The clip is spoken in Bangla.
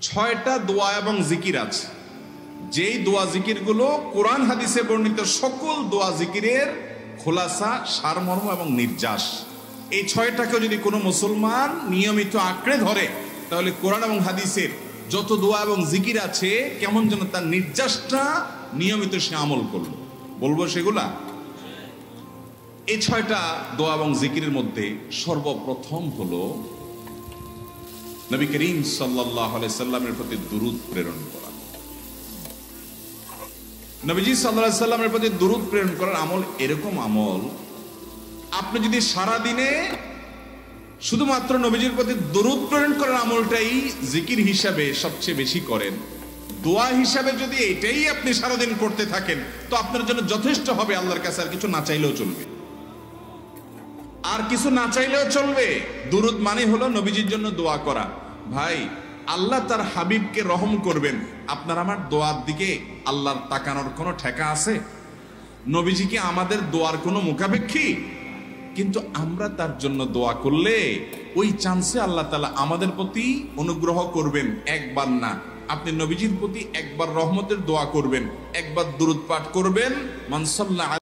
ছয়টা দোয়া এবং জিকির আছে, যেই দোয়া জিকিরগুলো কোরআন হাদিসে বর্ণিত সকল দোয়া জিকিরের খোলাসা, সারমর্ম এবং নির্যাস। এই ছয়টাকে যদি কোনো মুসলমান নিয়মিত আঁকড়ে ধরে, তাহলে কোরআন এবং হাদিসের যত দোয়া এবং জিকির আছে কেমন যেন তার নির্যাসটা নিয়মিত সে আমল করলো। বলবো সেগুলা। এই ছয়টা দোয়া এবং জিকিরের মধ্যে সর্বপ্রথম হলো নবী করিম সাল্লাল্লাহু আলাইহি সাল্লামের প্রতি দুরূদ প্রেরণ করা। নবীজি সাল্লাল্লাহু আলাইহি সাল্লামের প্রতি দুরূদ প্রেরণ করার আমল এরকম আমল, আপনি যদি সারা দিনে শুধুমাত্র নবীজির প্রতি দুরূদ প্রেরণ করার আমলটাই জিকির হিসাবে সবচেয়ে বেশি করেন, দোয়া হিসাবে যদি এটাই আপনি সারাদিন করতে থাকেন, তো আপনার জন্য যথেষ্ট হবে আল্লাহর কাছে। আর কিছু না চাইলেও চলবে, আর কিছু না চাইলেও চলবে। দুরূদ মানে হলো নবীজির জন্য দোয়া করা। ভাই, আল্লাহ তার হাবিবকে রহম করবেন, আপনার আমার দোয়ার দিকে আল্লাহর তাকানোর কোনো ঠেকা আছে? নবীজি কি আমাদের দোয়ার কোনো মুখাপেক্ষী? কিন্তু আমরা তার জন্য দোয়া করলে ওই চান্সে আল্লাহ তাআলা আমাদের প্রতি অনুগ্রহ করবেন। একবার না, আপনি নবীজির প্রতি একবার রহমতের দোয়া করবেন, একবার দুরূদ পাঠ করবেন। মান সাল্লা